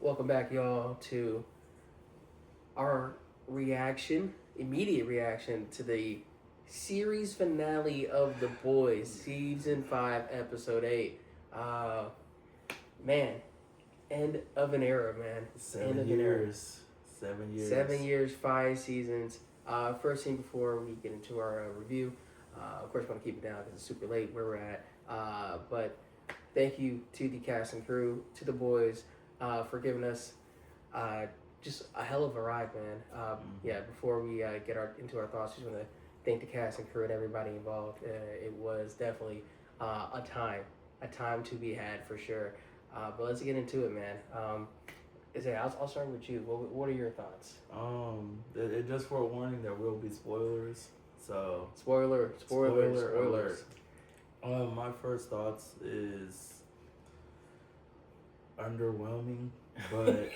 Welcome back, y'all, to our immediate reaction to the series finale of The Boys, Season 5, Episode 8. Uh, man, end of an era, man. End of an era. 7 years. 7 years, 5 seasons. First thing before we get into our review, of course, I want to keep it down because it's super late where we're at. But thank you to the cast and crew, to the boys, for giving us just a hell of a ride, man. Yeah, before we get into our thoughts, just want to thank the cast and crew and everybody involved. It was definitely a time to be had for sure. But let's get into it, man. I'll start with you. What are your thoughts? Just for a warning, there will be spoilers. So Spoiler alert. My first thoughts is underwhelming, but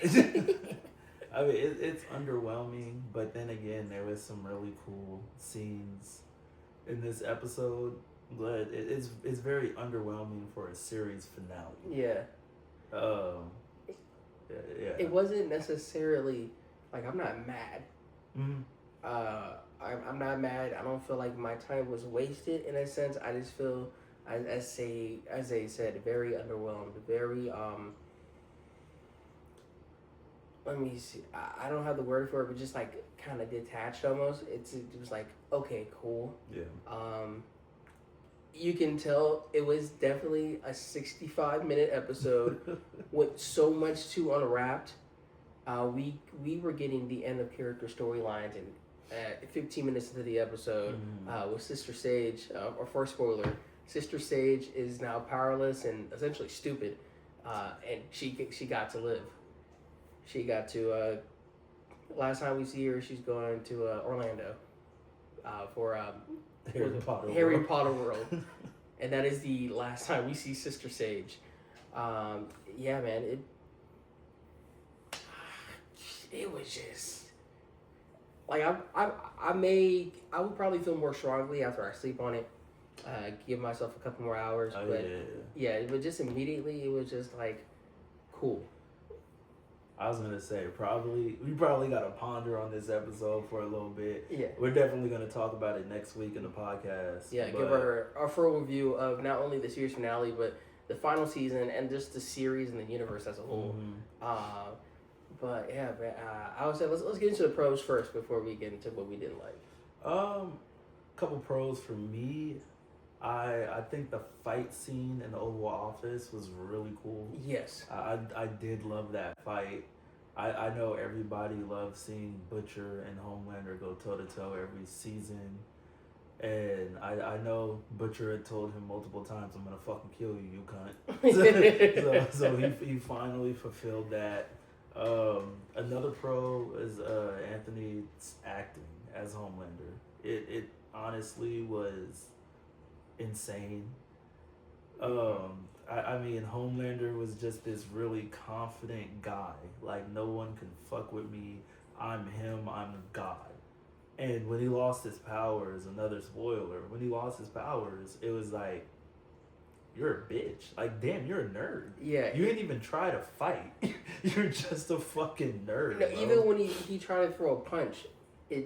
I mean it's underwhelming. But then again, there was some really cool scenes in this episode, but it's very underwhelming for a series finale. Yeah. Yeah. It wasn't necessarily like I'm not mad. Mm-hmm. I'm not mad. I don't feel like my time was wasted in a sense. I just feel, as they said, very underwhelmed. Very Let me see. I don't have the word for it, but just like kind of detached almost. It was like, okay, cool. Yeah. You can tell it was definitely a 65-minute episode with so much to unwrapped. We were getting the end of character storylines and 15 minutes into the episode with Sister Sage, or for spoiler, Sister Sage is now powerless and essentially stupid, and she got to live. She got to. Last time we see her, she's going to Orlando for Harry Potter World, and that is the last time we see Sister Sage. Yeah, man, it was just like I would probably feel more strongly after I sleep on it, give myself a couple more hours. But just immediately it was just like cool. I was gonna say we probably got to ponder on this episode for a little bit. Yeah, we're definitely gonna talk about it next week in the podcast. Yeah, give our full review of not only the series finale but the final season and just the series and the universe as a whole. But yeah, man, I would say let's get into the pros first before we get into what we didn't like. Couple pros for me. I think the fight scene in the Oval Office was really cool. Yes. I did love that fight. I know everybody loves seeing Butcher and Homelander go toe-to-toe every season. And I know Butcher had told him multiple times, I'm going to fucking kill you, you cunt. so he finally fulfilled that. Another pro is Anthony's acting as Homelander. It honestly was insane. I mean, Homelander was just this really confident guy. Like, no one can fuck with me. I'm him. I'm God. And when he lost his powers, another spoiler, when he lost his powers, it was like, you're a bitch. Like, damn, you're a nerd. Yeah. You didn't even try to fight. You're just a fucking nerd. No, even when he tried to throw a punch, I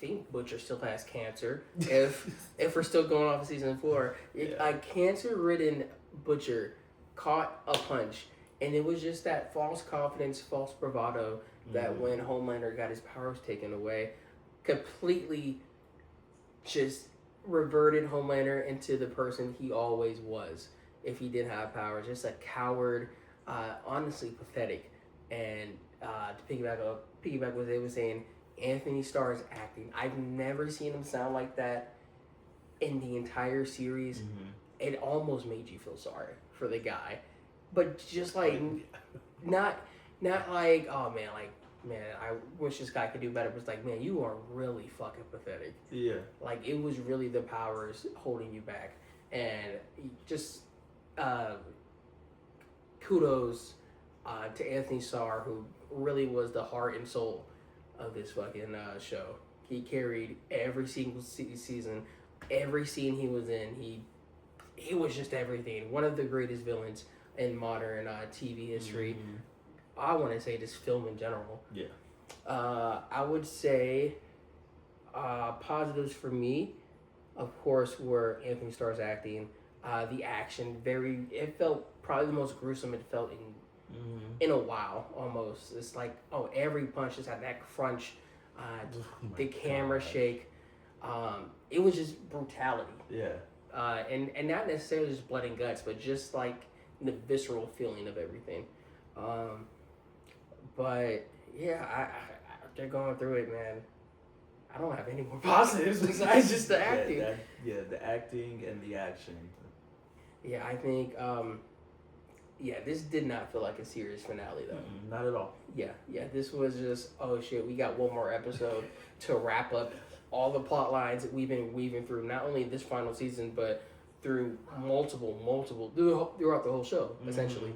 think Butcher still has cancer. If we're still going off of season 4, a cancer-ridden Butcher caught a punch, and it was just that false confidence, false bravado that when Homelander got his powers taken away, completely just reverted Homelander into the person he always was. If he did have powers, just a coward, honestly pathetic. And to piggyback what they were saying. Anthony Starr's acting. I've never seen him sound like that in the entire series. It almost made you feel sorry for the guy, but just like not like, oh man, like, man, I wish this guy could do better. But it's like, man, you are really fucking pathetic. Yeah. Like, it was really the powers holding you back, and just kudos to Anthony Starr, who really was the heart and soul of this fucking show. He carried every single season, every scene he was in. He was just everything. One of the greatest villains in modern TV history. I want to say this film in general. Yeah. I would say positives for me, of course, were Anthony Starr's acting, the action. It felt probably the most gruesome it felt in a while. Almost, it's like every punch just had that crunch, the camera shake. It was just brutality. Yeah. And not necessarily just blood and guts, but just like the visceral feeling of everything. But yeah, after going through it, man, I don't have any more positives besides just the acting. The acting and the action. Yeah, I think. This did not feel like a serious finale though. Not at all. Yeah, this was just shit. We got one more episode to wrap up all the plot lines that we've been weaving through, not only this final season, but through multiple throughout the whole show, essentially.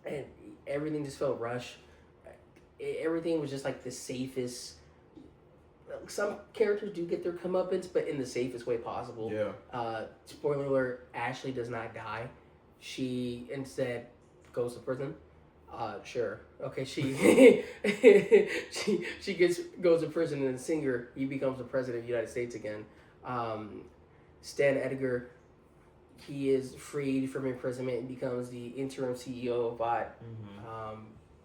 And everything just felt rushed. Everything was just like the safest. Some characters do get their comeuppance, but in the safest way possible. Yeah. Spoiler alert: Ashley does not die. She instead goes to prison. Sure. Okay. She goes to prison, and Singer, he becomes the president of the United States again. Stan Edgar, he is freed from imprisonment and becomes the interim CEO of Vought.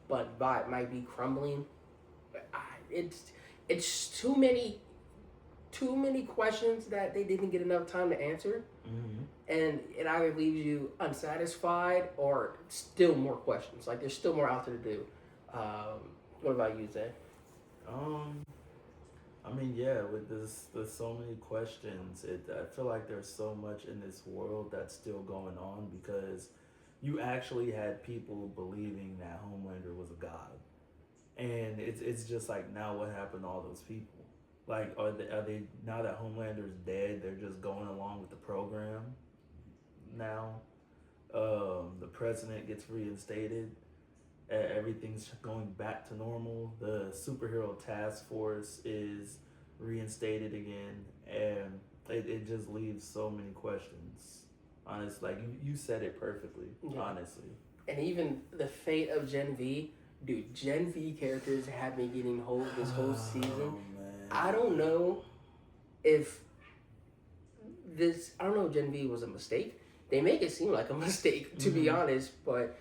But Vought might be crumbling. It's too many questions that they didn't get enough time to answer. And it either leaves you unsatisfied or still more questions. Like there's still more out there to do. What about you, Zay? I mean, yeah, with there's so many questions. I feel like there's so much in this world that's still going on because you actually had people believing that Homelander was a god, and it's just like, now what happened to all those people? Like, are they now that Homelander's dead, they're just going along with the program now? The president gets reinstated. Everything's going back to normal. The superhero task force is reinstated again, and it just leaves so many questions. Honestly, like you said it perfectly. Yeah. Honestly, and even the fate of Gen V, dude. Gen V characters have been getting hold this whole season. Man. I don't know if Gen V was a mistake. They make it seem like a mistake, to be honest, but.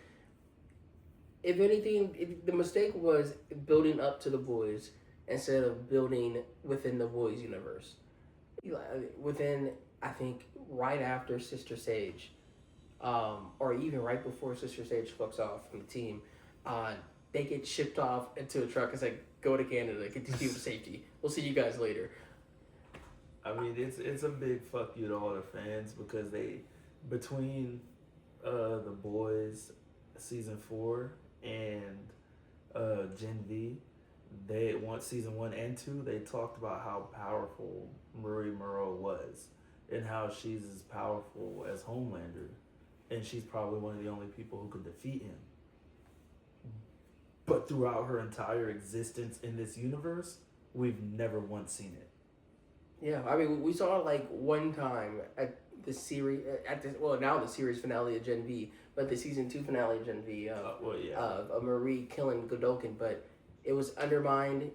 If anything, the mistake was building up to the boys instead of building within the boys' universe. Within, I think, right after Sister Sage, or even right before Sister Sage fucks off from the team, they get shipped off into a truck. It's like, go to Canada, get to keep safety. We'll see you guys later. I mean, it's a big fuck you to all the fans because between the boys season 4 and Gen V, they want season 1 and 2. They talked about how powerful Marie Moreau was and how she's as powerful as Homelander, and she's probably one of the only people who could defeat him. But throughout her entire existence in this universe, we've never once seen it. Yeah, I mean, we saw it like one time at the series, now the series finale of Gen V, but the season 2 finale of Gen V of Marie killing Godolkin, but it was undermined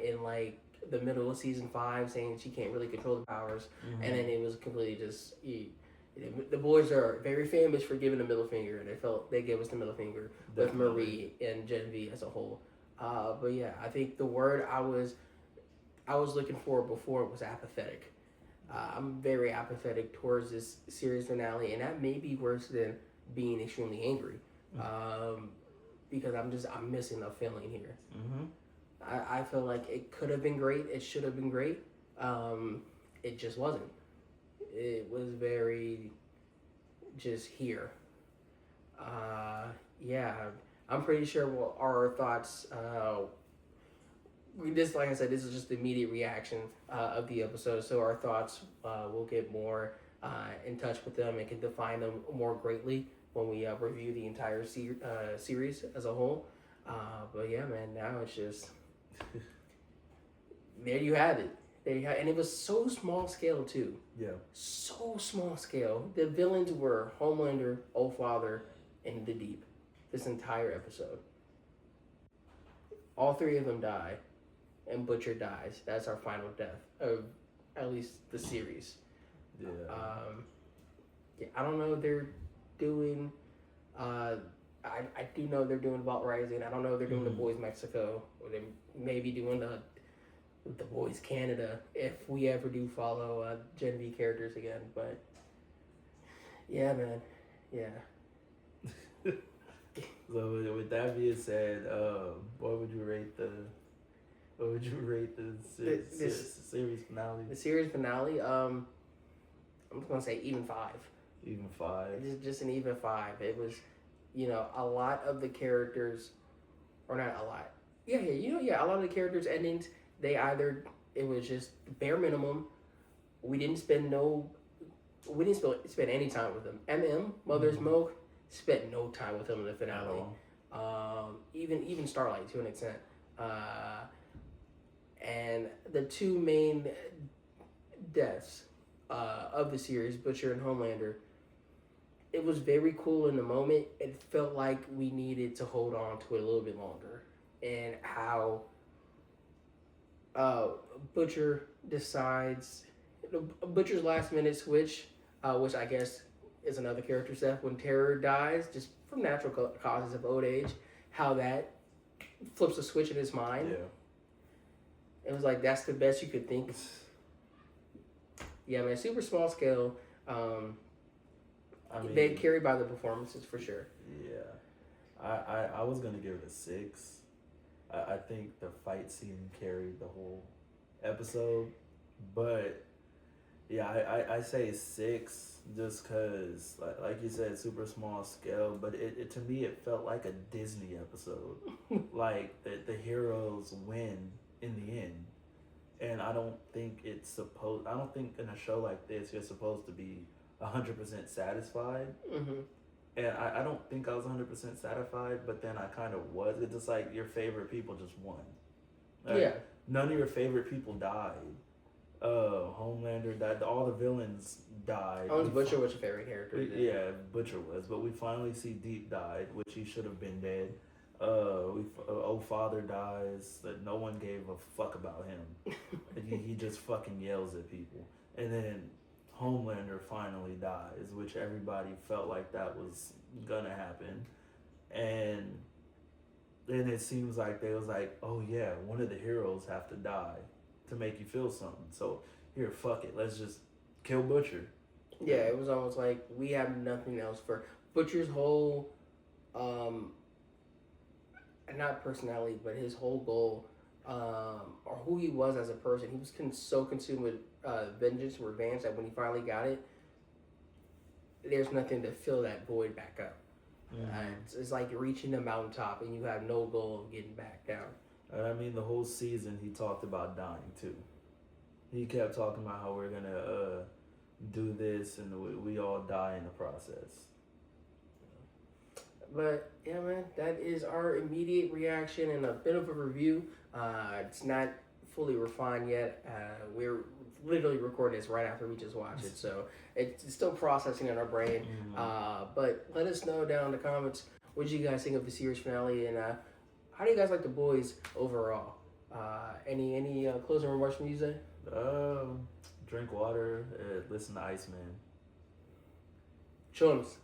in like the middle of season 5, saying she can't really control the powers, and then it was completely just. The boys are very famous for giving the middle finger, and they gave us the middle finger with Marie and Gen V as a whole. But yeah, I think the word I was looking for before was apathetic. I'm very apathetic towards this series finale, and that may be worse than being extremely angry, because I'm missing a feeling here. I feel like it could have been great. It should have been great. It just wasn't. It was very just here. I'm pretty sure our thoughts. Like I said, this is just the immediate reaction of the episode. So our thoughts, we'll get more in touch with them and can define them more greatly when we review the entire series as a whole. But yeah, man, now it's just there you have it. And it was so small scale too. Yeah. So small scale. The villains were Homelander, Old Father, and the Deep. this entire episode. All three of them die, and Butcher dies. That's our final death of at least the series. Yeah. Yeah, I don't know what they're doing. I do know they're doing Vault Rising. I don't know if they're doing The Boys Mexico, or they may be doing the Boys Canada if we ever do follow Gen V characters again. But yeah, man, yeah. So with that being said, what would you rate the series finale? The series finale, I'm just gonna say even 5. Even 5. Just an even 5. It was, a lot of the characters, or not a lot. Yeah, a lot of the characters' endings. It was just bare minimum. We didn't spend any time with them. Mother's Milk, spent no time with him in the finale. Even Starlight to an extent. And the two main deaths of the series, Butcher and Homelander, it was very cool in the moment. It felt like we needed to hold on to it a little bit longer. And how Butcher's last minute switch, which I guess is another character set, when Terror dies, just from natural causes of old age, how that flips a switch in his mind. Yeah. It was like, that's the best you could think. Yeah, man, super small scale. They carried by the performances for sure. Yeah. I was going to give it a 6. I think the fight scene carried the whole episode. But, yeah, I say 6 just because, like you said, super small scale. But it to me, it felt like a Disney episode. Like, the heroes win in the end. And I don't think in a show like this you're supposed to be 100% satisfied. Mm-hmm. And I don't think I was 100% satisfied, but then I kind of was. It's just like your favorite people just won. Like, yeah. None of your favorite people died. Homelander died. All the villains died. Butcher was your favorite character. Yeah, Butcher was. But we finally see Deep died, which he should have been dead. Father dies. That no one gave a fuck about him. he just fucking yells at people. And then Homelander finally dies, which everybody felt like that was gonna happen. And then it seems like they was like, oh yeah, one of the heroes have to die to make you feel something. So here, fuck it, let's just kill Butcher. Yeah, it was almost like we have nothing else for Butcher's whole not personality, but his whole goal, or who he was as a person. He was so consumed with vengeance and revenge that when he finally got it, there's nothing to fill that void back up. Mm-hmm. It's like reaching the mountaintop and you have no goal of getting back down. And I mean, the whole season he talked about dying too. He kept talking about how we're gonna do this and we all die in the process. But yeah, man, that is our immediate reaction and a bit of a review. It's not fully refined yet. We're literally recording this right after we just watched it, so it's still processing in our brain. Mm-hmm. But let us know down in the comments what you guys think of the series finale, and how do you guys like The Boys overall? Any closing remarks from you, Zay? Drink water, listen to Iceman. Chums.